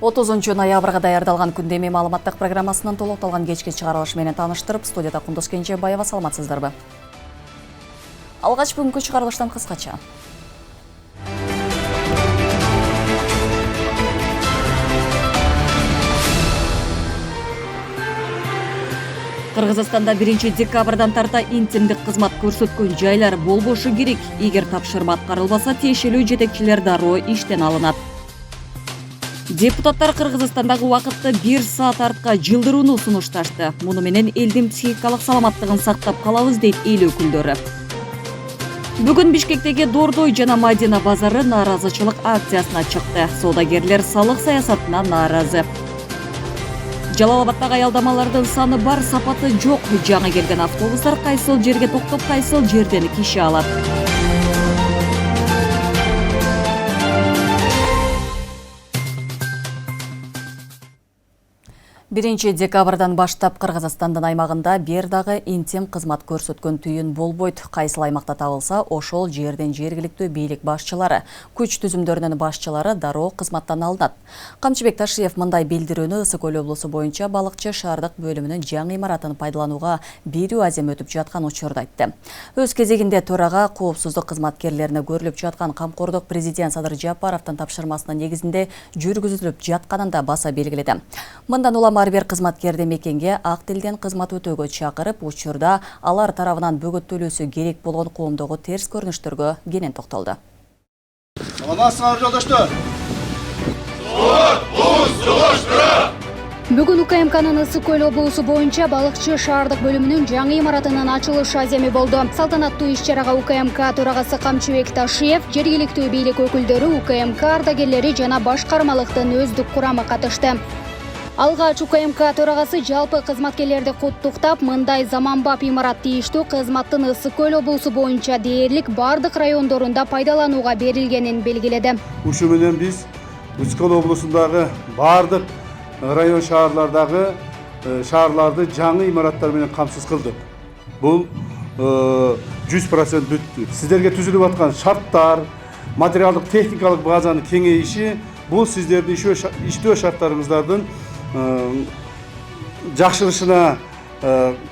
30 ноябрга даярдалган күндөмий маалыматтык программасынын толукталган кечки чыгарылышы менен тааныштырып, студияда Кундуз Кенжебаева, саламатсыздарбы? Алгач бүгүнкү чыгарылыштан кыскача. Кыргызстанда 1 декабрдан тарта интимдик кызмат көрсөткөн жайлар болбошу керек. Эгер тапшырма аткарылбаса, тиешелүү жетекчилер дароо иштен алынат. Депутаттар Кыргызстандагы убакытты 1 саат артка жылдырууну сунушташты. Муну менен элдин психикалык саламаттыгын сактап калабыз дейт эл өкүлдөрү. Бүгүн Бишкектеги Дордой жана Мадина базары нааразычылык акциясына чыкты. Соодагерлер салык саясатына нааразы. Жалал-Абадтагы аялдамалардын саны бар, сапаты жок. Жаңы келген автобустар кайсыл жерге токтоп, кайсыл жерден киши алат. 1 декабрдан баштап Кыргызстандын аймагында бир дагы интим кызмат көрсөткөн түйүн болбойт. Кайсыл аймакта табылса, ошол жерден жергиликтүү бийлик башчылары, күч түзүмдөрүнүн башчылары дароо кызматтан алынат. Камчыбек Ташиев мындай билдирүүнү Ысык Көл облусу боюнча балыкчы шаардык бөлүмүнүн жаңы имаратын пайдаланууга берүү азем өтүп жаткан учурда айтты. Өз кезегинде төрага коопсуздук кызматкерлерине көрүлүп жаткан камкордук президент Садыр Жапаровдун тапшырмасынын негизинде жүргүзүлүп жатканын да баса белгиледи. Мындан улам ар бир кызматкерди мекенге ак тилден кызмат өтөөгө чакырып, учурда алар тарабынан бөгөттөлүүсү керек болгон коомдогу терс көрүнүштөргө кенен токтолду. Саламатсыздар жолдоштор. Бүгүн УКМКнын Ысык Көл облусу боюнча балыкчы шаардык бөлүмүнүн жаңы имаратынын ачылыш аземи болду. Салтанаттуу иш-чарага УКМК төрагасы Камчыбек Ташиев, жергиликтүү бийлик өкүлдөрү, УКМК ардагерлери жана башкармалыктын өздүк курамы катышты. Алгач УКМК төрагасы жалпы кызматкерлерди куттуктап, мындай заманбап имарат тийиштүү кызматтын Ысык Көл облусу боюнча дээрлик бардык райондорунда пайдаланууга берилгенин белгиледи. Ушул менен биз Ысык Көл облусундагы бардык район шаарлардагы шаарларды жаңы имараттар менен камсыз кылдык. Бул 100% бүттү. Сиздерге түзүлүп аткан шарттар, материалдык техникалык базанын кеңейиши бул сиздердин иштөө шарттарыңыздардын жакшырышына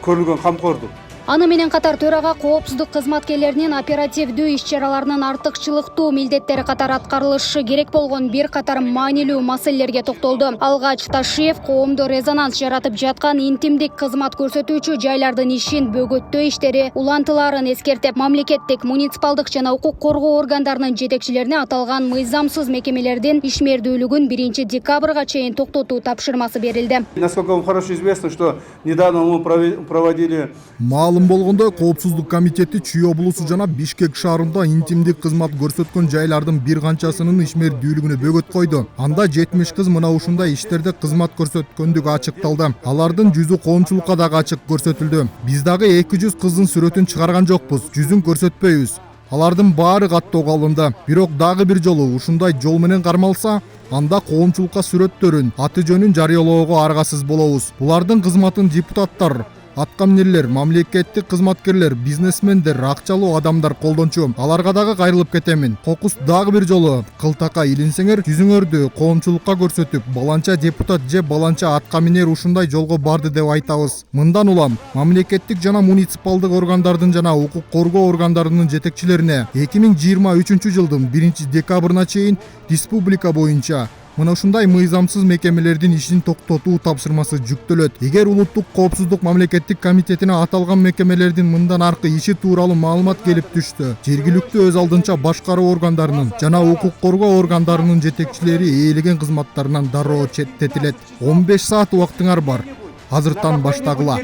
көрүлгөн камкордук. Аны менен катар төрага коопсуздук кызматкерлеринин оперативдүү иш-чараларынын артыкчылыктуу милдеттери катар аткарылышы керек болгон бир катар маанилүү маселелерге токтолду. Алгач Ташиев коомдо резонанс жаратып жаткан интимдик кызмат көрсөтүүчү жайлардын ишин бөгөттөө иштери улантыларын эскертип, мамлекеттик, муниципалдык жана укук коргоо органдарынын жетекчилерине аталган мыйзамсыз мекемелердин ишмердүүлүгүн 1 декабрга чейин токтотуу тапшырмасы берилди. Насколько вам хорошо известно, что недавно мы проводили Маалым болгондой, коопсуздук комитети Чүй облусу жана Бишкек шаарында интимдик кызмат көрсөткөн жайлардын бир канчасынын ишмердүүлүгүнө бөгөт койду. Анда 70 кыз мына ушундай иштерде кызмат көрсөткөндүгү ачыкталды. Алардын 100 коомчулукка дагы ачык көрсөтүлдү. Биз дагы 200 кыздын сүрөтүн чыгарган жокпуз, 100-ун көрсөтпөйбүз. Алардын баары каттоого алынды. Бирок дагы бир жолу ушундай жол менен кармалса, анда коомчулукка сүрөттөрүн, аты жөнүн жарыялоого аргасыз болобуз. Булардын кызматын депутаттар, аткаминерлер, мамлекеттик кызматкерлер, бизнесмендер, акчалуу адамдар колдончу. Аларга дагы кайрылып кетемин. Кокус дагы бир жолу кылтакка илинсеңер, жүзүңөрдү коомчулукка көрсөтүп, баланча депутат же баланча аткаминер ушундай жолго барды деп айтабыз. Мындан улам мамлекеттик жана муниципалдык органдардын жана укук коргоо органдарынын жетекчилерине 2023 жылдын 1 декабрына чейин республика боюнча мына ушундай мыйзамсыз мекемелердин ишин токтотуу тапшырмасы жүктөлөт. Эгер улуттук коопсуздук мамлекеттик комитетине аталган мекемелердин мындан аркы иши тууралуу маалымат келип түштү, жергиликтүү өз алдынча башкаруу органдарынын жана укук коргоо органдарынын жетекчилери ээлеген кызматтарынан дароо четтетилет. 15 саат убактыңар бар. Азыртан баштагыла.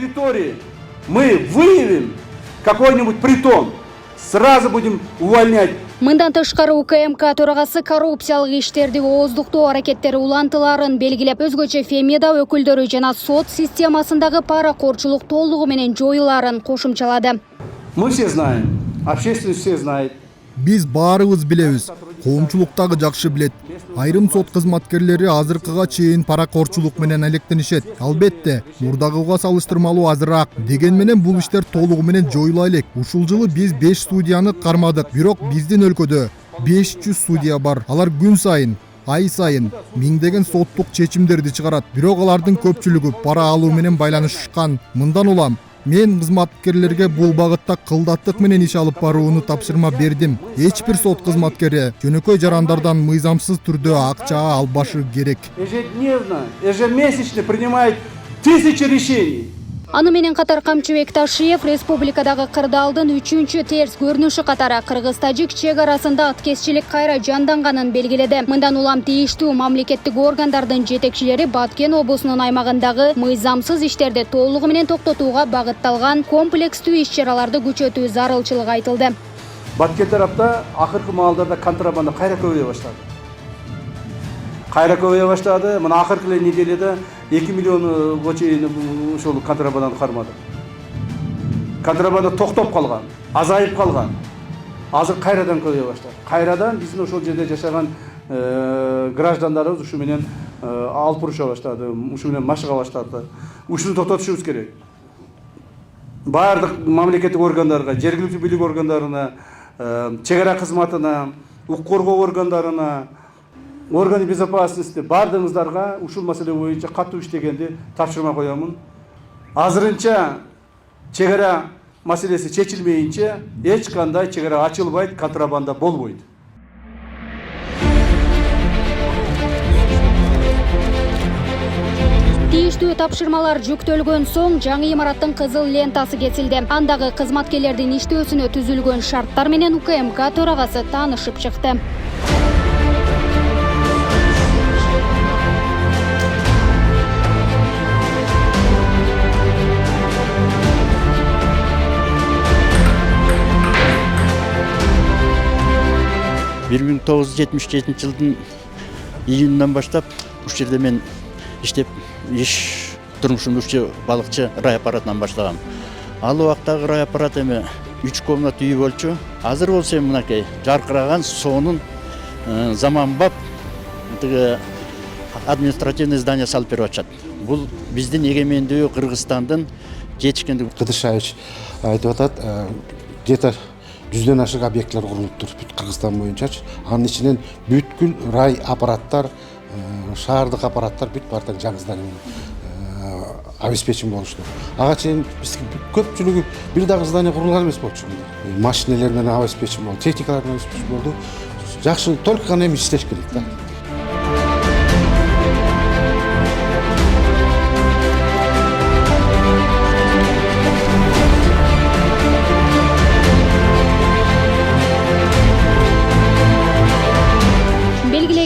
Мы выявим какой-нибудь притон, сразу будем увольнять. Мындан тышкары УКМК төрагасы коррупциялык иштерди ооздуктоо аракеттери улантыларын белгилеп, өзгөчө Фемида өкүлдөрү жана сот системасындагы паракорчулук толугу менен жоюларын кошумчалады. Мы все знаем, общественность все знает. Биз баарыбыз билебиз, коомчулук дагы жакшы билет. Айрым сот кызматкерлери азыркыга чейин паракорчулук менен алектенишет. Албетте, мурдагыга салыштырмалуу азыраак. Деген менен бул иштер толугу менен жоюла элек. Ушул жылы биз 5 судьяны кармадык. Бирок биздин өлкөдө 500 судья бар. Алар күн сайын ай сайын миңдеген соттук чечимдерди чыгарат. Бирок алардын көпчүлүгү пара алуу менен байланышкан. Мындан улам мен кызматкерлерге бул багытта кылдаттык менен иш алып барууну тапшырма бердим. Эч бир сот кызматкери жөнөкөй жарандардан мыйзамсыз түрдө акча албашы керек. Ежедневно, ежемесячно принимает тысячи решений. Аны менен катар Камчы Бекташиев республикадагы кырдаалдын 3-чү терс көрүнүшү катары кыргыз-тажик чек арасында аткезчилик кайра жанданганын белгиледи. Мындан улам тийиштүү мамлекеттик органдардын жетекчилери Баткен облусунун аймагындагы мыйзамсыз иштерди толугу менен токтотууга багытталган комплекстүү иш-чараларды күчөтүү зарылчылыгы айтылды. Баткен тарапта акыркы маалдарда контрабанда кайра көбөйө баштады. Мына акыркы неделеде 2 миллионго чейин ушул контрабанданы кармады. Контрабанда токтоп калган, азайып калган. Азыр кайрадан көбөйө баштады. Кайрадан биздин ошол жерде жашаган граждандарыбыз ушу менен алып уруша баштады, ушу менен машыга баштады. Ушуну токтотушубуз керек. Бардык мамлекеттик органдарга, жергиликтүү бийлик органдарына, чек ара кызматына, укук коргоо органдарына, органы безопасности бардыгыңыздарга ушул маселе боюнча катуу иштегенди тапшырма коёмун. Азырынча чек ара маселеси чечилмейинче эч кандай чек ара ачылбайт, контрабанда болбойт. Тийиштүү тапшырмалар жүктөлгөн соң жаңы имараттын кызыл лентасы кесилди. Андагы кызматкерлердин иштөөсүнө түзүлгөн шарттар менен УКМК төрагасы таанышып чыкты. Bir 1977 жылдын июнунан баштап ушул жерде мен иштеп турмушумду ушул балыкчы рай аппаратынан баштагам. Ал убактагы рай аппарат эми 3 комнат үй болчу. Азыр болсо эми мынакей жаркыраган сонун заманбап административный здание салып берип атышат. Бул биздин эгемендүү Кыргызстандын жетишкендиги. Кыдыршаевич айтып атат, где-то 100ден ашык объекттер курулуптур бүт Кыргызстан боюнчачы. Анын ичинен бүткүл рай аппараттар, шаардык аппараттар бүт бардык жаңы зданиямен обеспечен болушту. Ага чейин биз көпчүлүгү бир дагы здание курулган эмес болчу. Машинелер менен обеспечен болду, техникалар менен обеспечен болду. Жакшы, только гана эми иштеш керек да.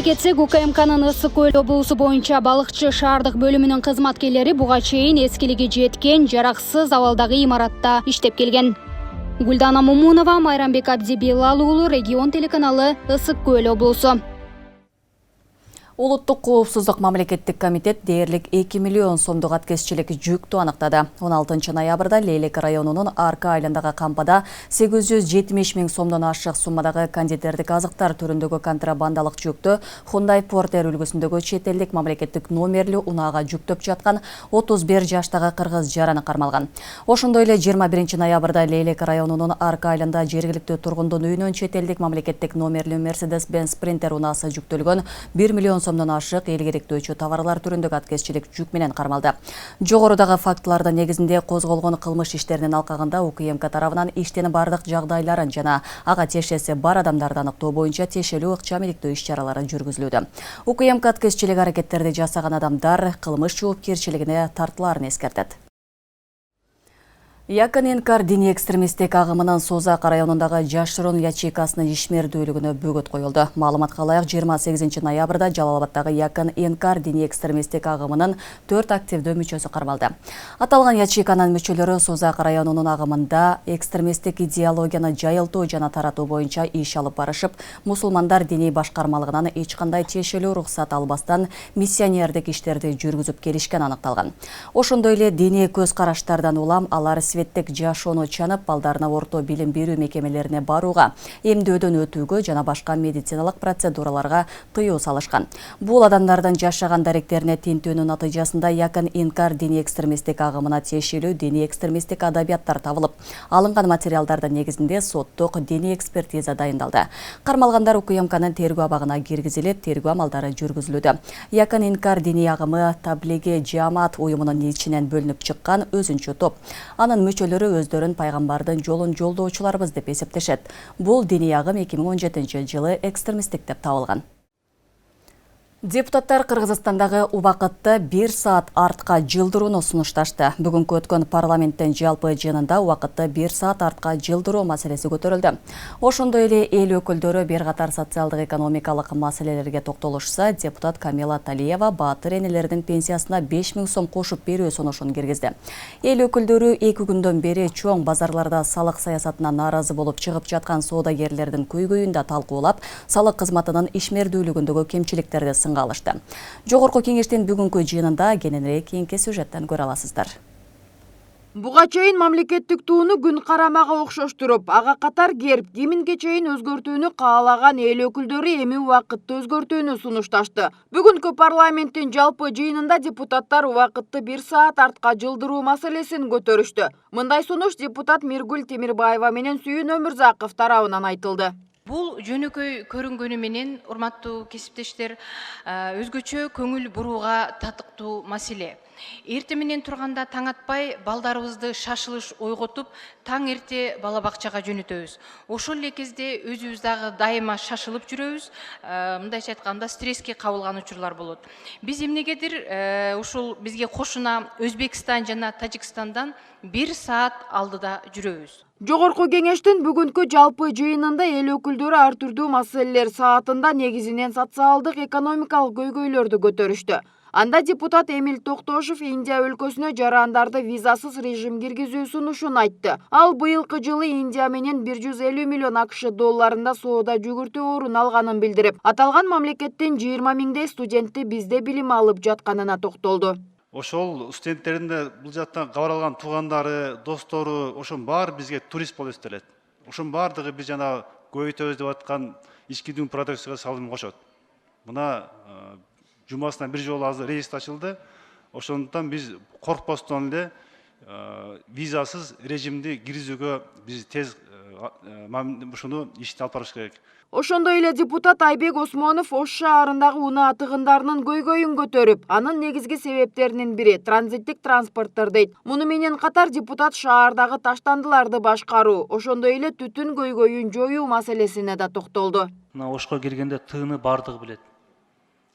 Кетсек, УКМКнын Ысык Көл облусу боюнча балыкчы шаардык бөлүмүнүн кызматкерлери буга чейин эскилиги жеткен жараксыз абалдагы имаратта иштеп келген. Гүлдана Мумунова, Майрамбек Абдибилал уулу, Регион телеканалы, Ысык Көл облусу. Улуттук коопсуздук мамлекеттик комитет дээрлик 2 миллион сомдук аткезчилик жүктү аныктады. 16 ноябрда Лейлек районунун Арка айландагы кампада 870 миң сомдон ашык суммадагы кондитердик азыктар түрүндөгү контрабандалык жүктү Hyundai Porter үлгүсүндөгү чет элдик мамлекеттик номерлүү унаага жүктөп жаткан 31 жаштагы кыргыз жараны кармалган. Ошондой эле 21 ноябрда Лейлек районунун Арка айланда жергиликтүү тургундун үйүнөн чет элдик мамлекеттик номерлүү Mercedes-Benz Sprinter унаасы жүктөлгөн 1 миллион сомдон ашык эл керектүүчү товарлар түрүндөгү аткезчилик жүк менен кармалды. Жогорудагы фактылардын негизинде козголгон кылмыш иштеринин алкагында УКМК тарабынан иштен бардык жагдайларын жана ага тиешеси бар адамдарды аныктоо боюнча тиешелүү ыкчам иликтөө иш-чаралары жүргүзүлүүдө. УКМК аткезчилик аракеттерди жасаган адамдар кылмыш жоопкерчилигине тартылаарын эскертет. Якын Энкар диний экстремисттик агымынын Созак районундагы жашыруун ячейкасынын ишмердүүлүгүнө бөгөт коюлду. Маалыматка ылайык 28 ноябрда Жалал-Абадтагы Якын Энкар диний экстремисттик агымынын 4 активдүү мүчөсү кармалды. Аталган ячейканын мүчөлөрү Созак районунун агымында экстремисттик идеологияны жайылтуу жана таратуу боюнча иш алып барышып, мусулмандар диний башкармалыгынан эч кандай тиешелүү уруксат албастан миссионердик иштерди жүргүзүп келишкен аныкталган. Ошондой эле диний көз караштардан улам алар светтик жашоону чанып, балдарына орто билим берүү мекемелерине барууга, эмдөөдөн өтүүгө жана башка медициналык процедураларга тыюу салышкан. Бул адамдардын жашаган даректерине тинтөөнүн натыйжасында якын инкар диний экстремисттик агымына тиешелүү диний экстремисттик адабияттар табылып, алынган материалдардын негизинде соттук диний экспертиза дайындалды. Кармалгандар УКМКнын тергөө абагына киргизилип, тергөө амалдары жүргүзүлүүдө. Якын инкар диний агымы таблиги жамаат уюмунун ичинен бөлүнүп чыккан өзүнчө топ. Анын мүчөлөрү өздөрүн пайгамбардын жолун жолдоочуларбыз деп эсептешет. Бул диний агым 2017 жылы экстремисттик деп табылган. Депутаттар Кыргызстандагы убакытты 1 саат артка жылдырууну сунушташты. Бүгүнкү өткөн парламенттин жалпы жыйынында убакытты 1 саат артка жылдыруу маселеси көтөрүлдү. Ошондой эле эл өкүлдөрү бир катар социалдык экономикалык маселелерге токтолушса, депутат Камила Талиева баатыр энелердин пенсиясына 5000 сом кошуп берүү сунушун киргизди. Эл өкүлдөрү 2 күндөн бери чоң базарларда салык саясатына нааразы болуп чыгып жаткан соодагерлердин көйгөйүн да талкуулап, салык кызматынын ишмердүүлүгүндөгү кемчиликтерди алышты. Жогорку кеңештин бүгүнкү жыйынында кененирээк кийинки сюжеттен көрө аласыздар. Буга чейин мамлекеттик тууну күн карамага окшоштуруп, ага катар керп киминге чейин өзгөртүүнү каалаган эл өкүлдөрү эми убакытты өзгөртүүнү сунушташты. Бүгүнкү парламенттин жалпы жыйынында депутаттар убакытты 1 саат артка жылдыруу маселесин көтөрүштү. Мындай сунуш депутат Миргүл Темирбаева менен Сүйүн Өмүрзаков тарабынан айтылды. Бул жөнөкөй көрүнгөнү менен, урматтуу кесиптештер, өзгөчө көңүл бурууга татыктуу маселе. Эрте менен турганда таң атпай, балдарыбызды шашылыш ойготуп, таң эрте бала бакчага жөнөтөбүз. Ошол эле кезде өзүбүз дагы дайыма шашылып жүрөбүз, мындайча айтканда стресске кабылган учурлар болот. Биз эмнегедир ушул бизге кошуна Өзбекстан жана Тажикстандан 1 саат алдыда жүрөбүз. Жогорку кеңештин бүгүнкү жалпы жыйынында эл өкүлдөрү ар түрдүү маселелер саатында негизинен социалдык экономикалык көйгөйлөрдү көтөрүштү. Анда депутат Эмил Токтошов Индия өлкөсүнө жарандарды визасыз режим киргизүү сунушун айтты. Ал быйылкы жылы Индия менен 150 миллион АКШ долларында соода жүгүртүү орун алганын билдирип, аталган мамлекеттин 20 миңдей студенти бизде билим алып жатканына токтолду. Ошол студенттердин бул жактан кабар алган туугандары, достору, ошонун баары бизге турист болуп эстелет. Ошонун баардыгы биз жана көбөйтөбүз деп аткан ички дүйн продукцияга салым кошот. Мына жумасынан бир жолу азыр рейс ачылды. Ошондуктан биз коркпостон эле визасыз режимди киргизүүгө биз тез ушуну ишти алып барыш керек. Ошондой эле депутат Айбек Осмонов Ош шаарындагы унаа тыгындарынын көйгөйүн көтөрүп, анын негизги себептеринин бири транзиттик транспорттор дейт. Муну менен катар депутат шаардагы таштандыларды башкаруу, ошондой эле түтүн көйгөйүн жоюу маселесине да токтолду. Мына Ошко келгенде тыыны бардыгы билет.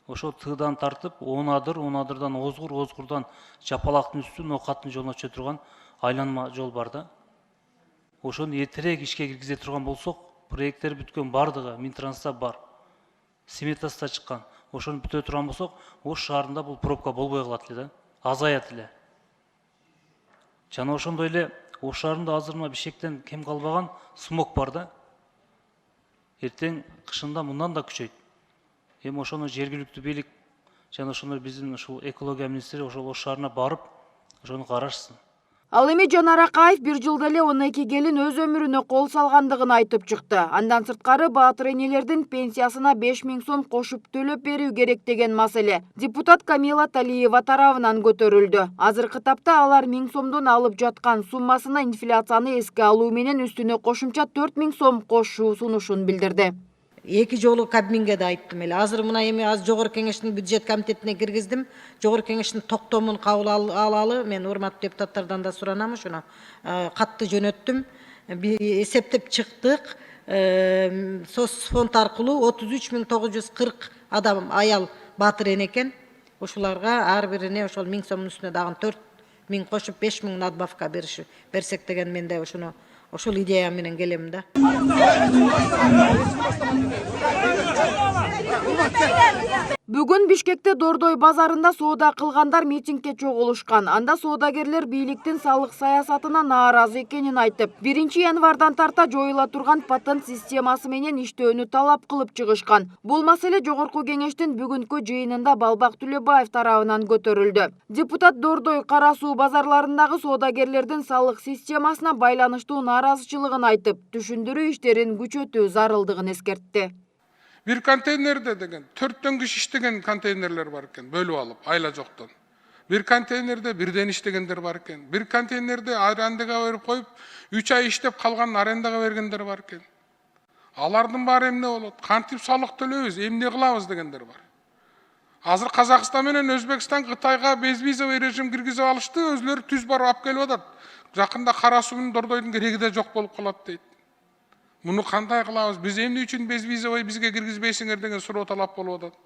Ошол тыыдан тартып, онадырдан озгурдан жапалактын үстүн окаттын жолуна чөтө турган айланма жол бар да. Ошону эртерээк ишке киргизе турган болсок, проекттер бүткөн бардыгы Минтрансда бар. Сметасы да чыккан. Ошону бүтө турган болсок, Ош шаарында бул пробка болбой калат эле да, азаят эле. Жана ошондой эле Ош шаарында азыр мына бишектен кем калбаган смог бар да. Эртең кышында мындан да күчөйт. Эми ошону жергиликтүү бийлик жана ошондой биздин ушул экология министри ошол Ош шаарына барып, ошону карашсын. Ал эми Жанар Акаев бир жылда эле 12 келин өз өмүрүнө кол салгандыгын айтып чыкты. Андан сырткары баатыр энелердин пенсиясына 5000 сом кошуп төлөп берүү керек деген маселе депутат Камила Талиева тарабынан көтөрүлдү. Азыркы тапта алар 1000 сомдон алып жаткан суммасына инфляцияны эске алуу менен үстүнө кошумча 4000 сом кошуу сунушун билдирди. 2 жолу Кабминге да айттым эле. Азыр мына эми Жогорку кеңештин бюджет комитетине киргиздим. Жогорку кеңештин токтомун кабыл алалы. Мен урматтуу депутаттардан да суранам, ошону катты жөнөттүм. Эсептеп чыктык. Соцфонд аркылуу 33940 адам аял баатыр эне экен. Ошоларга ар бирине ошол 1000 сомдун үстүнө дагы 4000 кошуп 5000 надбавка берсек деген мен да ошол идея менен келем да. Бүгүн Бишкекте Дордой базарында соода кылгандар митингге чогулушкан. Анда соодагерлер бийликтин салык саясатына нааразы экенин айтып, 1 январдан тарта жоюла турган патент системасы менен иштөөнү талап кылып чыгышкан. Бул маселе Жогорку кеңештин бүгүнкү жыйынында Балбак Түлөбаев тарабынан көтөрүлдү. Депутат Дордой Кара Суу базарларындагы соодагерлердин салык системасына байланыштуу нааразычылыгын айтып, түшүндүрүү иштерин күчөтүү зарылдыгын эскертти. Bir konteynerde деген 4 kişi işlеген konteynerler var ekan, bölüp alıp ayla жоктон. Bir konteynerde birden işlegender var ekan. Bir konteynerde arendaga verip koyup 3 ay işlep kalgan arendaga bergenler var ekan. Alardın bari emne bolot? Kantip salыk төлөбүз, emne kılabız degenler var. Azыр Kazakistan менен Özbekistan Kıtayga безвизовый режим киргизип алышты, өзлөрү түз барып алып келип атат. Жакында Кара Суу менен Дордойдун кереги да жок болуп калат дейт. Муну кандай кылабыз? Биз эмне үчүн безвизовый бизге киргизбейсиңер деген суроо талап болуп атат.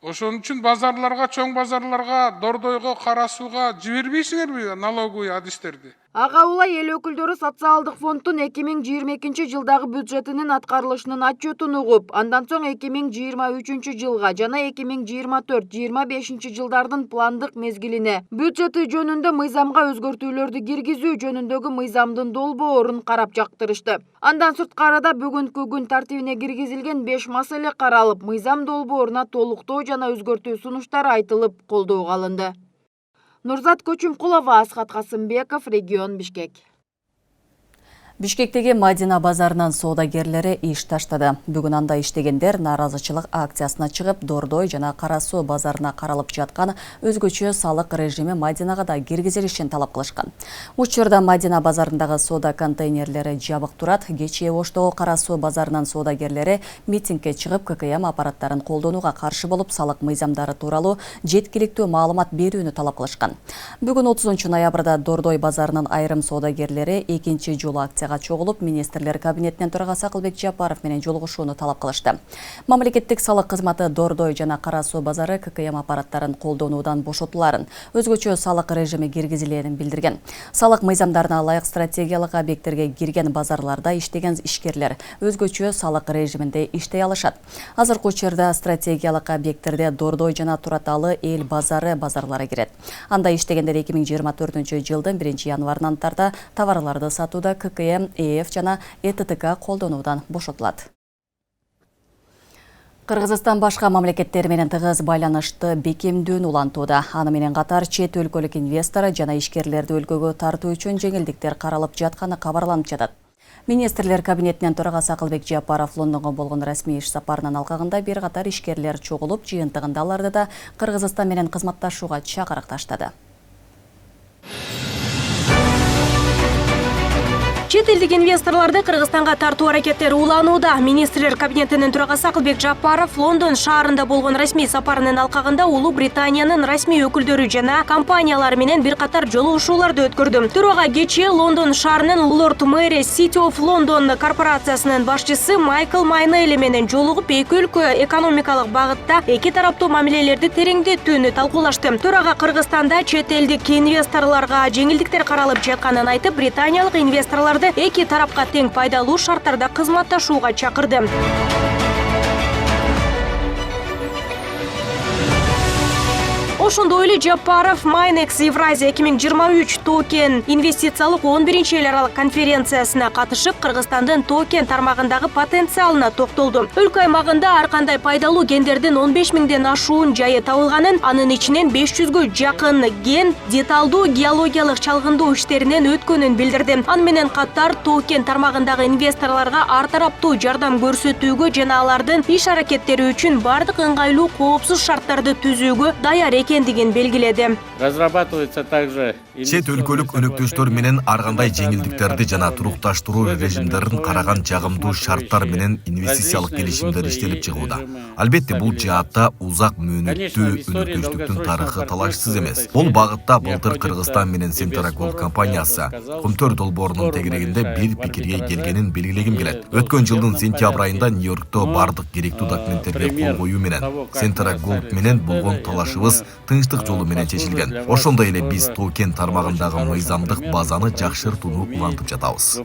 Ошон үчүн базарларга, чоң базарларга, Дордойго, Кара Сууга жибербейсиңерби налоговый адистерди? Ага улай эл өкүлдөрү социалдык фонддун 2022 жылдагы бюджетинин аткарылышынын отчетун угуп, андан соң 2023 жылга жана 2024-25 жылдардын пландык мезгилине бюджети жөнүндө мыйзамга өзгөртүүлөрдү киргизүү жөнүндөгү мыйзамдын долбоорун карап жактырышты. Андан сырткарыда бүгүнкү күн тартибине киргизилген 5 маселе каралып, мыйзам долбооруна толуктоо жана өзгөртүү сунуштары айтылып, колдоого алынды. Нурзат Көчүмкулова, Асхат Касымбеков, регион Бишкек. Бишкектеги Мадина базарынан соодагерлери иш таштады. Бүгүн анда иштегендер нааразычылык акциясына чыгып, Дордой жана Кара Суу базарына каралып жаткан өзгөчө салык режими Мадинага да киргизилишин талап кылышкан. Учурда Мадина базарындагы соода контейнерлери жабык турат. Кечээ оштогу Кара Суу базарынын соодагерлери митингге чыгып, ККМ аппараттарын колдонууга каршы болуп, салык мыйзамдары тууралуу жеткиликтүү маалымат берүүнү талап кылышкан. Бүгүн 30 ноябрда Дордой базарынын айрым соодагерлери экинчи жолу акцияга чогулуп, министрлер кабинетинен төрагасы Акылбек Жапаров менен жолугушууну талап кылышты. Мамлекеттик салык кызматы Дордой жана Кара Суу базары ККМ аппараттарын колдонуудан бошотуларын, өзгөчө салык режими киргизилгенин билдирген. Салык мыйзамдарына ылайык стратегиялык объекттерге кирген базарларда иштеген ишкерлер өзгөчө салык режиминде иштей алышат. Азыркы учурда стратегиялык объекттерде Дордой жана Тураталы эл базары базарлары кирет. Анда иштегендер 2024 жылдын 1 январынан тарта товарларды сатууда ККМ, ЭФ жана ЭТТК колдонуудан бошотулат. Кыргызстан башка мамлекеттер менен тыгыз байланышты бекемдөөнү улантууда. Аны менен катар чет өлкөлүк инвестор жана ишкерлерди өлкөгө тартуу үчүн жеңилдиктер каралып жатканы кабарланып жатат. Министрлер кабинетинен төрагасы Акылбек Жапаров Лондонго болгон расмий иш сапарынын алкагында бир катар ишкерлер чогулуп, жыйынтыгында аларды да Кыргызстан менен кызматташууга чакырык таштады. Чет элдик инвесторларды Кыргызстанга тартуу аракеттери уланууда. Министрлер кабинетинин төрагасы Акылбек Жапаров Лондон шаарында болгон расмий сапарынын алкагында Улуу Британиянын расмий өкүлдөрү жана компаниялар менен бир катар жолугушууларды өткөрдү. Төрага кечээ Лондон шаарынын Лорд Мэри City of London корпорациясынын башчысы Майкл Майнелли менен жолугуп, эки өлкө экономикалык багытта эки тараптуу мамилелерди тереңдетүүнү талкуулашты. Төрага Кыргызстанда чет элдик инвесторлорго жеңилдиктер каралып жатканын айтып, британиялык инвесторларды эки тарапка тең пайдалуу шарттарда кызматташууга чакырды. Ошондой эле Жапаров Майнекс Евразия 2023 токен инвестициялык 11-эл аралык конференциясына катышып, Кыргызстандын токен тармагындагы потенциалына токтолду. Өлкө аймагында ар кандай пайдалуу гендердин 15 миңден ашуун жайы табылганын, анын ичинен 500гө жакын ген деталдуу геологиялык чалгындоо иштеринен өткөнүн билдирди. Аны менен катар токен тармагындагы инвесторлорго ар тараптуу жардам көрсөтүүгө жана алардын иш аракеттери үчүн бардык ыңгайлуу коопсуз шарттарды түзүүгө даяр экендигин белгиледи. Чет өлкөлүк өнөктөштөр менен ар кандай жеңилдиктерди жана турукташтыруу режимдерин караган жагымдуу шарттар менен инвестициялык келишимдер иштелип чыгууда. Албетте бул жаатта узак мөөнөттүү өнөктөштүктүн тарыхы талашсыз эмес. Бул багытта былтыр Кыргызстан менен Centragold компаниясы Кумтөр долбоорунун тегерегинде бир пикирге келгенин белгилегим келет. Өткөн жылдын сентябрь айында Нью-Йоркто бардык керектүү документтерге кол коюу менен Centragold менен болгон талашыбыз тынчтык жолу менен чечилген. Ошондой эле биз токен тармагындагы мыйзамдык базаны жакшыртууну улантып жатабыз.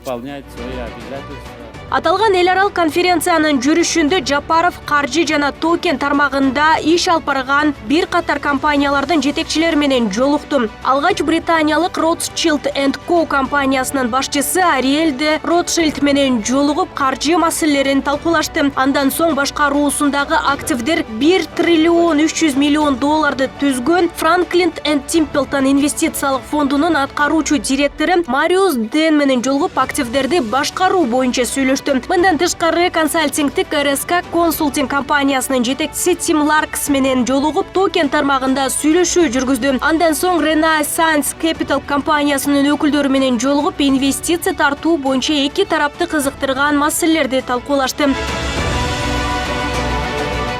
Аталган эл аралык конференциянын жүрүшүндө Жапаров каржы жана токен тармагында иш алып барган бир катар компаниялардын жетекчилери менен жолукту. Алгач британиялык Rothschild & Co компаниясынын башчысы Ариэль де Ротшильд менен жолугуп каржы маселелерин талкуулашты. Андан соң башкаруусундагы активдер 1 триллион 300 миллион долларды түзгөн Franklin & Templeton инвестициялык фондунун аткаруучу директору Мариус Дэн менен жолугуп активдерди башкаруу боюнча сүйлөштү. Мындан тышкары консалтингдик РСК консултинг компаниясынын жетекчиси Тим Ларкс менен жолугуп токен тармагында сүйлөшүү жүргүздү. Андан соң Renaissance Capital компаниясынын өкүлдөрү менен жолугуп инвестиция тартуу боюнча эки тарапты кызыктырган маселелерди талкуулашты.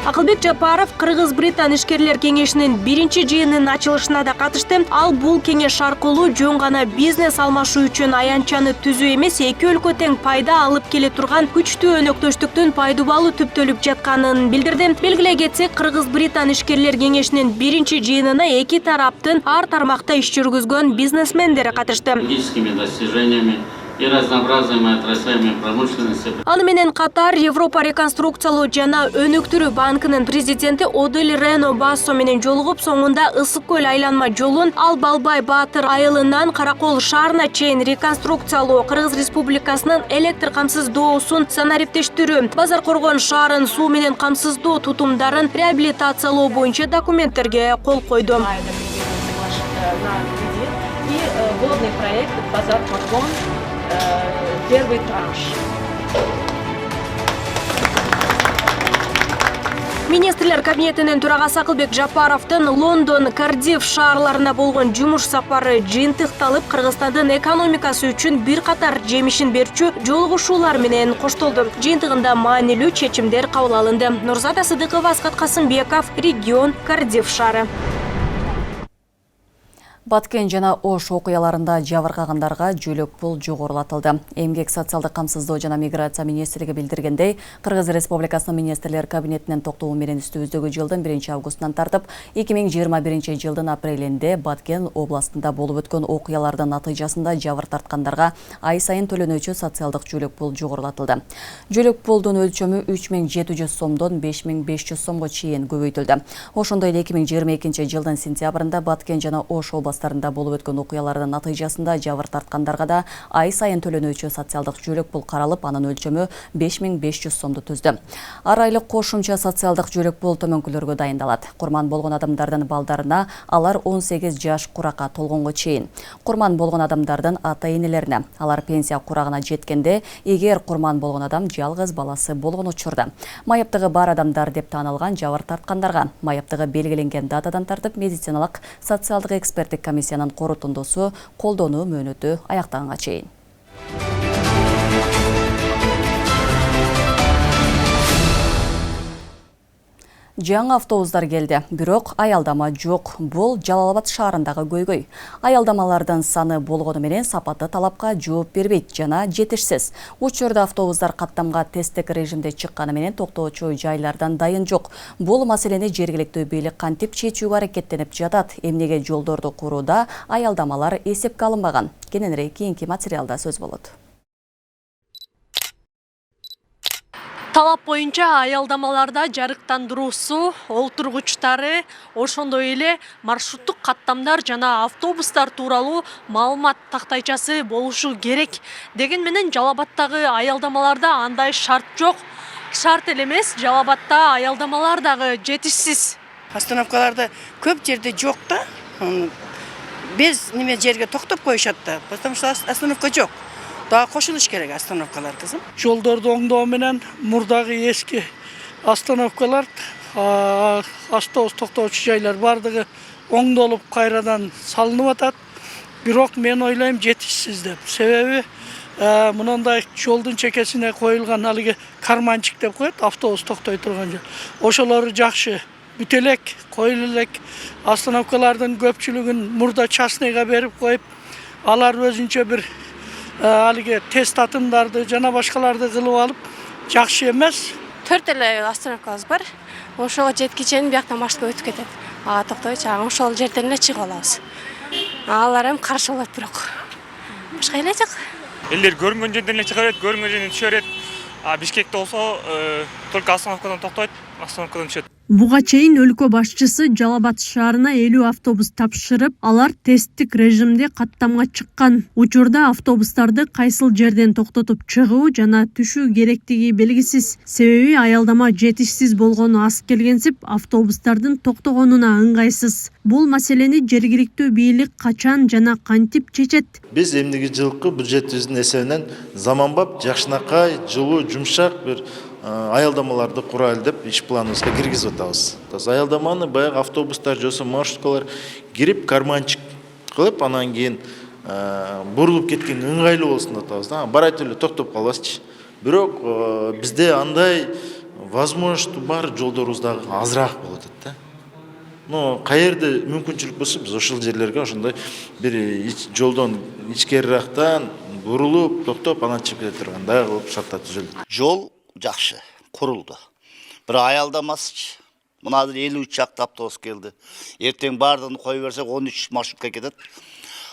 Акылбек Жапаров Кыргыз-Британ ишкерлер кеңешинин биринчи жыйынынын ачылышына да катышты. Ал бул кеңеш аркылуу жөн гана бизнес алмашуу үчүн аянтчаны түзүү эмес, эки өлкө тең пайда алып келе турган күчтүү өнөктөштүктүн пайдубалы түптөлүп жатканын билдирди. Белгилей кетсек, Кыргыз-Британ ишкерлер кеңешинин биринчи жыйынына эки тараптын ар тармакта иш жүргүзгөн бизнесмендери катышты. И разнообразными отраслями промышленности. Аны менен катар Европа реконструкциялоо жана өнүктүрүү банкынын президенти Одель Рено Бассо менен жолугуп, соңунда Ысык көл айланма жолун Ал Балбай Баатыр айылынан Каракол шаарына чейин реконструкциялоо, Кыргыз Республикасынын электр камсыздоосун санариптештирүү, Базар Коргон шаарын суу менен камсыздоо тутумдарын реабилитациялоо боюнча документтерге кол койду. Водный проект Базар Коргон, первый транш. Министрлер кабинетинин төрагасы Акылбек Жапаровдун Лондон, Кардиф шаарларына болгон жумуш сапары жыйынтыкталып, Кыргызстандын экономикасы үчүн бир катар жемишин берчү жолугушуулар менен коштолду. Жыйынтыгында маанилүү чечимдер кабыл алынды. Нурзада Сыдыкова, Аскат Касымбеков, регион Кардиф шаары. Баткен жана Ош окуяларында жабыркагандарга жөлөк пул жогорулатылды. Эмгек социалдык камсыздоо жана миграция министрлиги билдиргендей, Кыргыз Республикасынын министрлер кабинетинин токтообу менен үстүбүздөгү жылдын 1-августунан тартып 2021-жылдын апрелинде Баткен областында болуп өткөн окуялардын натыйжасында жабыр тарткандарга ай сайын төлөнүүчү социалдык жөлөк пул жогорулатылды. Жөлөк пулдун өлчөмү 3700 сомдон 5500 сомго чейин көбөйтүлдү. Ошондой эле 2022-жылдын сентябрында Баткен жана Ош областарында болуп өткөн окуялардын натыйжасында жабыр тарткандарга да ай сайын төлөнүүчү социалдык жөлөк пул каралып, анын өлчөмү 5500 сомду түздү. Ар айлык кошумча социалдык жөлөк пул төмөнкүлөргө дайындалат. Курман болгон адамдардын балдарына алар 18 жаш куракка толгонго чейин. Курман болгон адамдардын ата-энелерине алар пенсия курагына жеткенде, эгер курман болгон адам жалгыз баласы болгон учурда. Майыптыгы бар адамдар деп таанылган жабыр тарткандарга майыптыгы белгиленген датадан тартып медициналык социалдык эксперттик комиссиянын корутундусу колдонуу мөөнөтү аяктаганга чейин. Жаңы автобустар келди, бирок аялдама жок. Бул Жалал Абад шаарындагы көйгөй. Аялдамалардын саны болгону менен сапаты талапка жооп бербейт жана жетишсиз. Учурда автобустар каттамга тесттик режимде чыкканы менен токтоочу жайлардан дайын жок. Бул маселени жергиликтүү бийлик кантип чечүүгө аракеттенип жатат? Эмнеге жолдорду курууда аялдамалар эсепке алынбаган? Кененирээк кийинки материалда сөз болот. Талап боюнча аялдамаларда жарыктандыруусу, олтургучтары, ошондой эле маршруттук каттамдар жана автобустар тууралуу маалымат тактайчасы болушу керек. Деген менен Жалал Абадтагы аялдамаларда андай шарт жок. Шарт эле эмес, Жалал Абадта аялдамалар дагы жетишсиз. Остановкаларда көп жерде жок да. Без неме жерге токтоп коюшат да, потому что остановка жок. Daha koşuluş gerek остановкалар kızım. Жолдорду оңдоо менен мурдагы эски остановкалар, автобус токтоочу жайлар бардыгы оңдолуп кайрадан салынып атат. Бирок мен ойлойм жетишсиз деп. Себеби мындай жолдун чекесине коюлган алыгы карманчик деп коет, автобус токтой турган жер. Ошолору жакшы бүтө элек, коюла элек. Остановкалардын көпчүлүгүн мурда частныйга берип коюп, алар өзүнчө бир алыгы тест атымдарды жана башкаларды кылып алып жакшы эмес. 4 эле остановкабыз бар. Ошого жеткичен бияктан машина өтүп кетет. Токтой чагым ошол жерден эле чыгып алабыз. Алар эми каршы болот бирок. Башка эле жок. Элдер көрүнгөн жерден эле чыга берет, көрүнгөн жерден түшө берет. Бишкекте болсо только остановкадан токтойт, остановкадан түшөт. Буга чейин өлкө башчысы Жалал Абад шаарына 50 автобус тапшырып, алар тесттик режимде каттамга чыккан. Учурда автобустарды кайсыл жерден токтотуп чыгуу жана түшүү керектиги белгисиз. Себеби аялдама жетишсиз болгону аз келгенсип, автобустардын токтогонуна ыңгайсыз. Бул маселени жергиликтүү бийлик качан жана кантип чечет? Биз эмдиги жылкы бюджетибиздин эсебинен заманбап, жакшынакай, жылуу, жумшак бир аялдамаларды курайлы деп иш планыбызга киргизип атабыз. Аялдаманы баягы автобустар жосо маршруткалар кирип карманчык кылып, анан кийин бурулуп кеткен ыңгайлуу болсун деп атабыз. Барайт эле токтоп калбасчы. Бирок бизде андай возможность бар, жолдорубуз дагы азыраак болот да. Каерде мүмкүнчүлүк болсо биз ошол жерлерге ошондой бир жолдон ичкерирээктен бурулуп, токтоп, анан чыгып кете тургандай кылып шарттар түзүлдү. Жол жакшы курулду. Бир аялдамасычы. Мына 53 чакты автобус келди. Эртең бардыгын кое берсек 13 маршрутка кетет.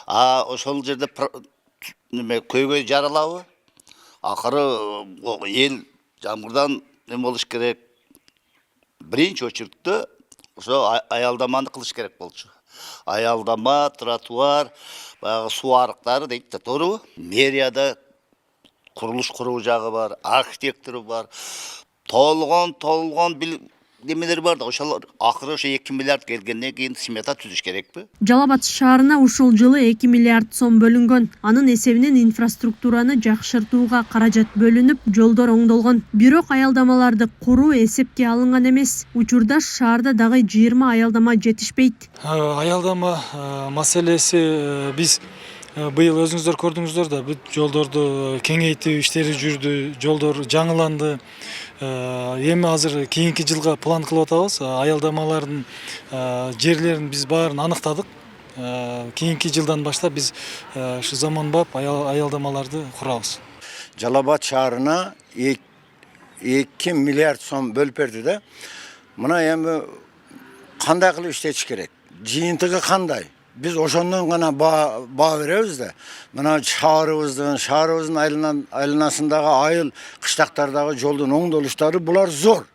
Ошол жерде көйгөй жаралабы? Акыры эл жамгырдан эме болуш керек. Биринчи очередте ошо аялдаманы кылыш керек болчу. Аялдама, тротуар, баягы суу арыктары дейт да, тоорубу? Мэрияда курулуш куруу жагы бар, архитектор бар, толгон немелер бар да, ошолор акыры ошо 2 миллиард келгенден кийин смета түзүш керекпи? Жалал Абад шаарына ушул жылы 2 миллиард сом бөлүнгөн. Анын эсебинен инфраструктураны жакшыртууга каражат бөлүнүп, жолдор оңдолгон. Бирок аялдамаларды куруу эсепке алынган эмес. Учурда шаарда дагы 20 аялдама жетишпейт. Аялдама маселеси биз быйыл өзүңүздөр көрдүңүздөр да, бүт жолдорду кеңейтүү иштери жүрдү, жолдор жаңыланды. Эми азыр кийинки жылга план кылып атабыз. Аялдамалардын жерлерин биз баарын аныктадык. Кийинки жылдан баштап биз ушу заманбап аялдамаларды курабыз. Жалал Абад шаарына 2 миллиард сом бөлүп берди да. Мына эми кандай кылып иштетиш керек? Жыйынтыгы кандай? Biz ошондон гана баа беребиз да. Мына шаарыбыздын айланасындагы айыл, кыштактардагы жолдун оңдолуштары булар зор.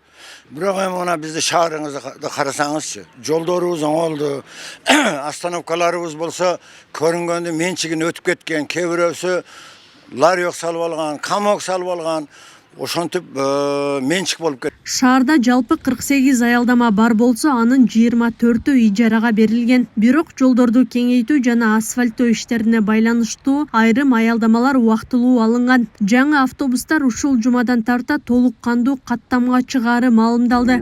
Бирок эми мына биздин шаарыңызды карасаңызчы, жолдорубуз оңолду, остановкаларыбыз болсо көрүнгөндө менчигин өтүп кеткен, кээ бирөөсү ларек салып алган, камок салып алган. Ошонтип менчик болуп кетти. Шаарда жалпы 48 аялдама бар болсо, анын 24-ü ижарага берилген. Бирок жолдорду кеңейтүү жана асфальттоо иштерине байланыштуу айрым аялдамалар убактылуу алынган. Жаңы автобустар ушул жумадан тарта толук кандуу каттамга чыгаары маалымдалды.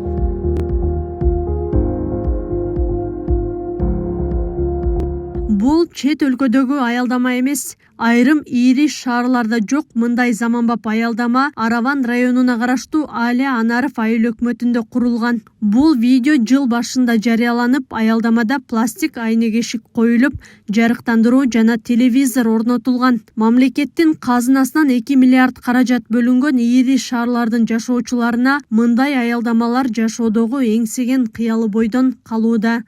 Бул чет өлкөдөгү аялдама эмес. Айрым ири шаарларда жок мындай заманбап аялдама Араван районуна караштуу Али Анаров айыл өкмөтүндө курулган. Бул видео жыл башында жарыяланып, аялдамада пластик айнек эшик коюлуп, жарыктандыруу жана телевизор орнотулган. Мамлекеттин казынасынан 2 миллиард каражат бөлүнгөн ири шаарлардын жашоочуларына мындай аялдамалар жашоодогу эңсеген кыялы бойдон калууда.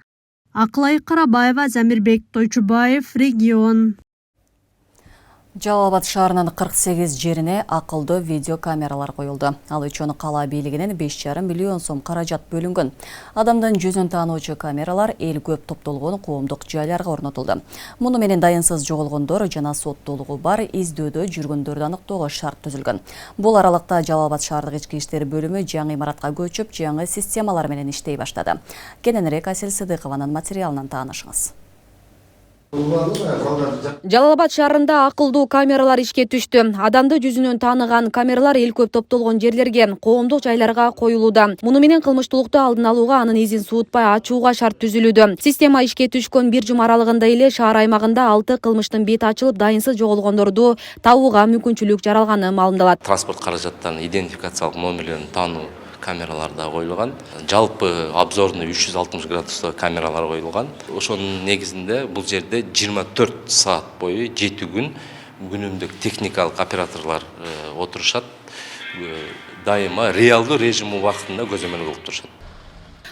Акылай Карабаева, Замирбек Тойчубаев, Регион. Жалал Абад шаарынын 48 жерине акылдуу видео камералар коюлду. Ал үчүн кала бийлигинен 5,5 миллион сом каражат бөлүнгөн. Адамдын жүзүн таануучу камералар эл көп топтолгон коомдук жайларга орнотулду. Муну менен дайынсыз жоголгондор жана соттолугу бар издөөдө жүргөндөрдү аныктоого шарт түзүлгөн. Бул аралыкта Жалал Абад шаардык ички иштер бөлүмү жаңы имаратка көчүп, жаңы системалар менен иштей баштады. Кененирээк Асел Сыдыкованын материалынан таанышыңыз. Жалал Абад шаарында акылдуу камералар ишке түштү. Адамды жүзүнөн тааныган камералар эл көп топтолгон жерлерге, коомдук жайларга коюлууда. Муну менен кылмыштуулукту алдын алууга, анын изин суутпай ачууга шарт түзүлүүдө. Система ишке түшкөн 1 жума аралыгында эле шаар аймагында 6 кылмыштын бети ачылып, дайынсыз жоголгондорду табууга мүмкүнчүлүк жаралганы маалымдалат. Транспорт каражаттарын идентификациялык номерлерин таануу камераларда коюлган. Жалпы обзорный 360 градустуу камералар коюлган. Ошонун негизинде бул жерде 24 саат бою 7 күн күнүмдүк техникалык операторлор отурушат. Дайыма реалдуу режим убактында көзөмөл кылып турушат.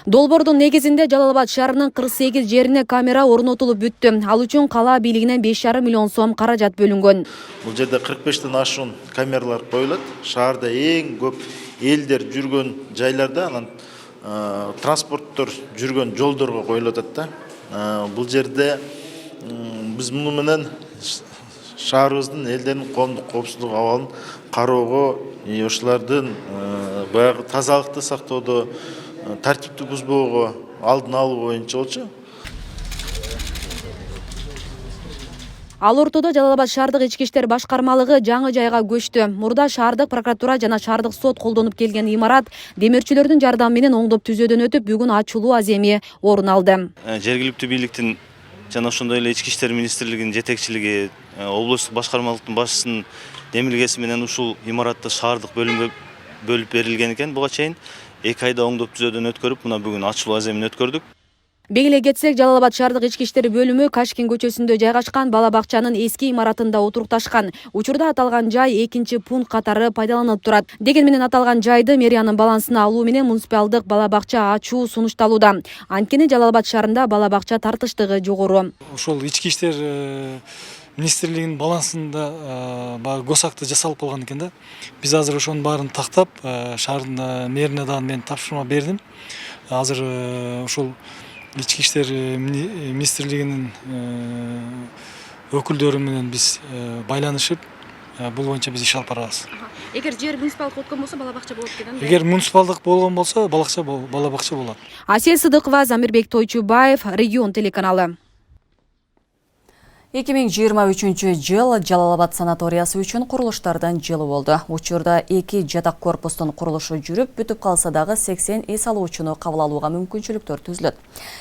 Долбоордун негизинде Жалал Абад шаарынын 48 жерине камера орнотулуп бүттү. Ал үчүн кала бийлигинен 5,5 миллион сом каражат бөлүнгөн. Бул жерде 45тен ашуун камералар коюлат. Шаарда эң көп элдер жүргөн жайларда, анан транспорттор жүргөн жолдорго коюлуп атат да. Бул жерде биз муну менен шаарыбыздын элдердин коомдук коопсуздук абалын кароого, ошолордун баягы тазалыкты сактоодо, тартипти бузбоого алдын алуу боюнча болчу. Ал ортодо Жалал Абад шаардык ички иштер башкармалыгы жаңы жайга көчтү. Мурда шаардык прокуратура жана шаардык сот колдонуп келген имарат демирчилердин жардамы менен оңдоп түзөөдөн өтүп, бүгүн ачылуу аземи орун алды. Жергиликтүү бийликтин жана ошондой эле ички иштер министрлигинин жетекчилиги, облустук башкармалыктын башчысынын демилгеси менен ушул имаратты шаардык бөлүмгө бөлүп берилген экен. Буга чейин 2 айда оңдоп түзөөдөн өткөрүп, мына бүгүн ачылуу аземин өткөрдүк. Белгилей кетсек, Жалал Абад шаардык ички иштер бөлүмү Кашкин көчөсүндө жайгашкан бала бакчанын эски имаратында отурукташкан. Учурда аталган жай 2 пункт катары пайдаланылып турат. Деген менен аталган жайды мэриянын балансына алуу менен муниципалдык бала бакча ачуу сунушталууда. Анткени Жалал Абад шаарында бала бакча тартыштыгы жогору. Ошол ички иштер министрлигинин балансында госакты жасалып болгон экен да. Биз азыр ошонун баарын тактап, шаардын мэрине дагы мен тапшырма бердим. Азыр ошол ички иштер министрлигинин өкүлдөрү менен биз байланышып, бул боюнча биз иш алып барабыз. Эгер жер муниципалдык өткөн болсо бала бакча болот деген. Эгер муниципалдык болгон болсо, бала бакча болот. Асел Сыдыкова, Замирбек Тойчубаев, Регион телеканалы. 2023 жыл Жалал Абад санаториясы үчүн курулуштардын жылы болду. Учурда 2 жатак корпустун курулушу жүрүп, бүтүп калса дагы 80 эс алуучуну кабыл алууга мүмкүнчүлүктөр түзүлөт.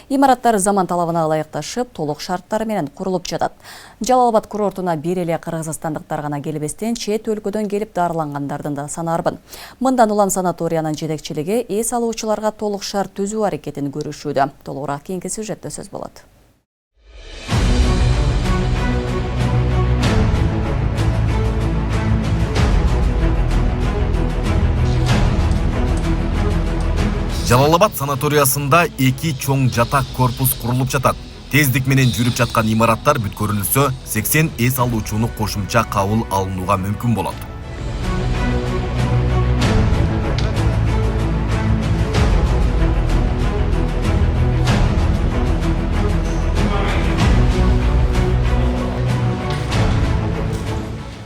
Имараттар заман талабына ылайыкташып, толук шарттар менен курулуп жатат. Жалал Абад курортуна бир эле кыргызстандыктар гана келбестен, чет өлкөдөн келип дарылангандардын да саны арбын. Мындан улам санаториянын жетекчилиги эс алуучуларга толук шарт түзүү аракетин көрүшүүдө. Толугураак кийинки сюжетте сөз болот. Жалал Абад санаториясында 2 чоң жатак корпус курулуп жатат. Тездик менен жүрүп жаткан имараттар бүткөрүлсө, 80 эс алуучуну кошумча кабыл алынууга мүмкүн болот.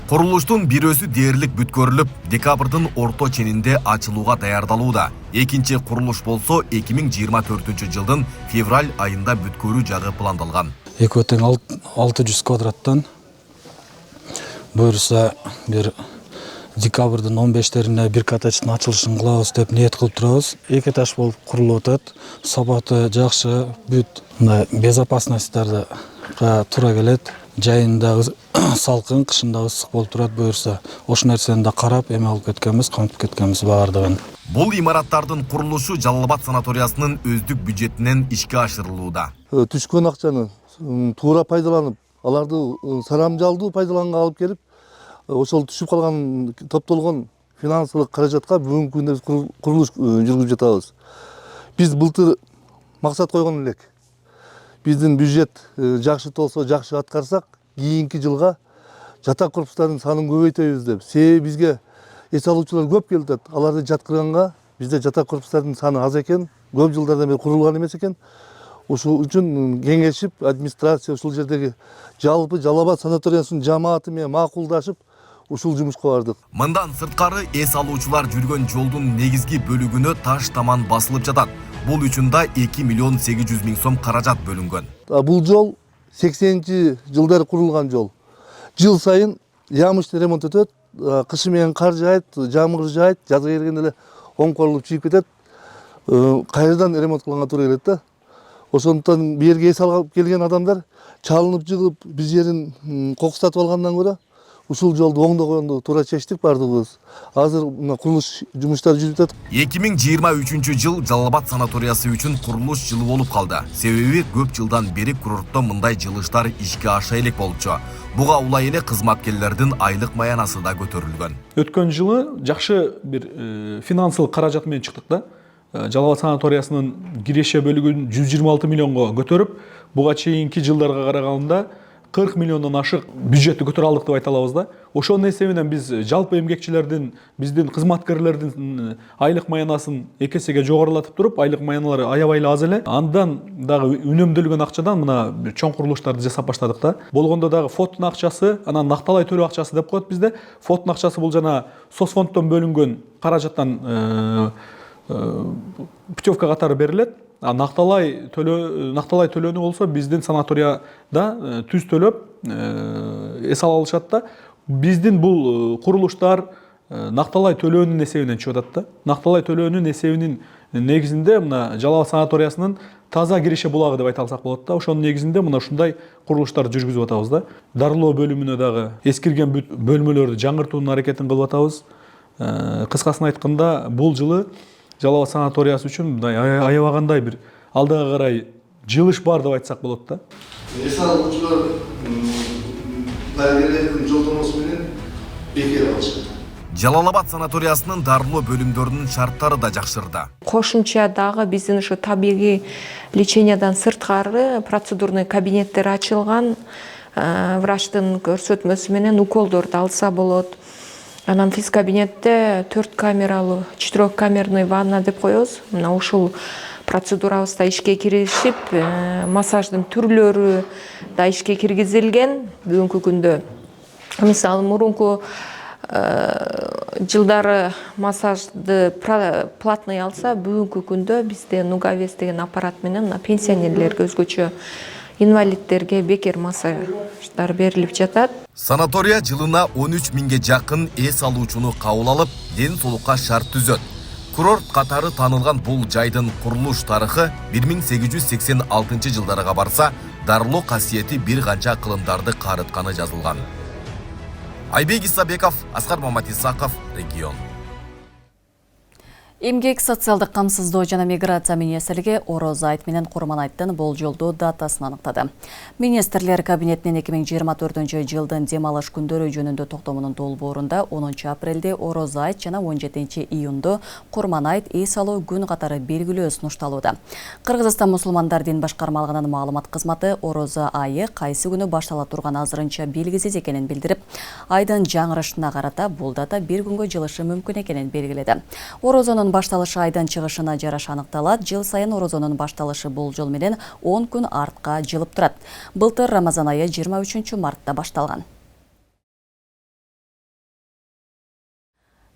Курулуштун бир өзү дээрлик бүткөрүлүп, декабрдын орто ченинде ачылууга даярдалууда. Экинчи курулуш болсо 2024 жылдын февраль айында бүткөрүү жагы пландалган. 600 квадраттан буюрса бир декабрдын 15-терине бир катачтын ачылышын кылабыз деп ниет кылып турабыз. 2 этаж болуп курулуп атат. Сапаты жакшы, бүт безопасностьтарда туура келет. Жайында салкын, кышында ысык болуп турат, буюрса ошол нерсени да карап, эме алып кеткенбиз, камтып кеткенбиз баардыгын. Бул имараттардын курулушу Жалал Абад санаториясынын өздүк бюджетинен ишке ашырылууда. Түшкөн акчаны туура пайдаланып, аларды сарамжалдуу пайдаланганга алып келип, ошол түшүп калган топтолгон финансылык каражатка бүгүнкү күндө курулуш жүргүзүп жатабыз. Биз былтыр максат койгон элек. Биздин бюджет жакшы болсо, жакшы аткарсак, кийинки жылга жатак корпустардын санын көбөйтөбүз деп. Себеби бизге эс алуучулар көп келип атат. Аларды жаткырганга бизде жатак корпустардын саны аз экен, көп жылдардан бери курулган эмес экен. Ошол үчүн кеңешип, администрация ушул жердеги жалпы Жалал Абад санаториясынын жамааты менен макулдашып, ушул жумушка бардык. Мындан сырткары эс алуучулар жүргөн жолдун негизги бөлүгүнө таш таман басылып жатат. Бул үчүн да 2 миллион 800 миң сом каражат бөлүнгөн. Бул жол 80-ci жылдары курулган жол. Жыл сайын ямыш ремонт өтөт, кышы менен кар жаайт, жамгыр жаайт, жазга келгенде эле оңкорлуп чийип кетет. Кайрадан ремонт кылганга туура келет да. Ошондуктан бу жерге эс алып келген адамдар чалынып жыгып, биз жерин кокустатып алгандан көрө ушул жолду оңдогонду туура чечтик бардыгыбыз. Азыр курулуш жумуштары жүрүп жатат. 2023 жыл Жалал Абад санаториясы үчүн курулуш жылы болуп калды. Себеби көп жылдан бери курортто мындай жылыштар ишке аша элек болчу. Буга улай эле кызматкерлердин айлык маянасы да көтөрүлгөн. Өткөн жылы жакшы бир финансылык каражат менен чыктык да. Жалал Абад санаториясынын киреше бөлүгүн 126 миллионго көтөрүп, буга чейинки жылдарга караганда 40 миллиондон ашык бюджетти көтөрө алдык деп айта алабыз да. Ошонун эсебинен биз жалпы эмгекчилердин, биздин кызматкерлердин айлык маянасын 2 эсеге жогорулатып туруп, айлык маянalары аябай эле аз эле. Андан дагы үнөмдөлгөн акчадан мына чоң курулуштарды жасап баштадык да. Болгондо дагы фоттун акчасы, анан накталай төлөө акчасы деп коет бизде. Фоттун акчасы бул жана соцфонддон бөлүнгөн каражаттан путевка катары берилет. Накталай төлөнүү болсо биздин санаторияда түз төлөп эс ала алышат да. Биздин бул курулуштар накталай төлөөнүн эсебинен чыгып атат да. Накталай төлөөнүн эсебинин негизинде мына Жалал Абад санаториясынын таза киреше булагы деп айта алсак болот да. Ошонун негизинде мына ушундай курулуштарды жүргүзүп атабыз да. Дарылоо бөлүмүнө дагы эскирген бөлмөлөрдү жаңыртуунун аракетин кылып атабыз. Кыскасын айтканда бул жылы Жалал Абад санаториясы үчүн аябагандай бир алдыга карай жылыш бар деп айтсак болот да. Эс алуучулар дарыгерлердин жолдомосу менен бекер алышат. Жалал Абад санаториясынын дарылоо бөлүмдөрүнүн шарттары да жакшырды. Кошумча дагы биздин ушу табигый лечениядан сырткары процедурный кабинеттер ачылган, врачтын көрсөтмөсү менен уколдорду алса болот. Анан физ кабинетте 4 камералуу, 4камерный ванна деп коебуз. Мына ушул процедурабызда ишке киришип, массаждын түрлөрү да ишке киргизилген. Бүгүнкү күндө мисалы мурунку жылдары массажды платный алса, бүгүнкү күндө бизде Нугавес деген аппарат менен пенсионерлерге, өзгөчө инвалидтерге бекер массаждар берилип жатат. Санатория жылына 13 миңге жакын эс алуучуну кабыл алып, ден соолукка шарт түзөт. Курорт катары танылган бул жайдын курулуш тарыхы 1886 жылдарга барса, дарылоо касиети бир канча кылымдарды карытканы жазылган. Айбек Исабеков, Аскар Маматисаков, регион. Эмгек социалдык камсыздоо жана миграция министрлиги Ороз айт менен Курман айттын болжолдуу датасын аныктады. Министрлер кабинетинин 2024 жылдын дем алыш күндөрү жөнүндө токтомунун долбоорунда 10 апрелде Ороз айт жана 17 июнду Курман айт эс алуу күн катары белгилөө сунушталууда. Кыргызстан мусулмандар дин башкармалыгынын маалымат кызматы Ороз айы кайсы күнү баштала турган азырынча белгисиз экенин билдирип, айдын жаңырышына карата бул дата бир күнгө жылышы мүмкүн экенин белгиледи. Орозонун башталышы айдан чыгышына жараша аныкталат. Жыл сайын орозонун башталышы болжол менен 10 күн артка жылып турат. Былтыр Рамазан айы 23 мартта башталган.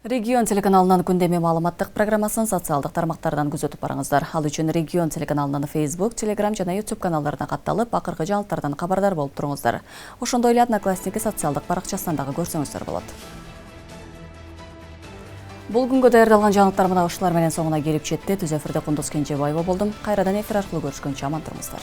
Регион телеканалынын күндөмү маалыматтык программасын социалдык тармактардан күзөтүп барыңыздар. Ал үчүн Регион телеканалынын Facebook, Telegram жана YouTube каналдарына катталып, акыркы жаңылыктардан кабардар болуп туруңуздар. Ошондой эле Одноклассники социалдык баракчасынан дагы көрсөңүздөр болот. Бул күнгө даярдалган жаңылыктар мына ушулар менен соңуна келип жетти. Түз эфирде Кундуз Кенжебаева болдум. Кайрадан эфир аркылуу көрүшкөнчө аман туруңуздар.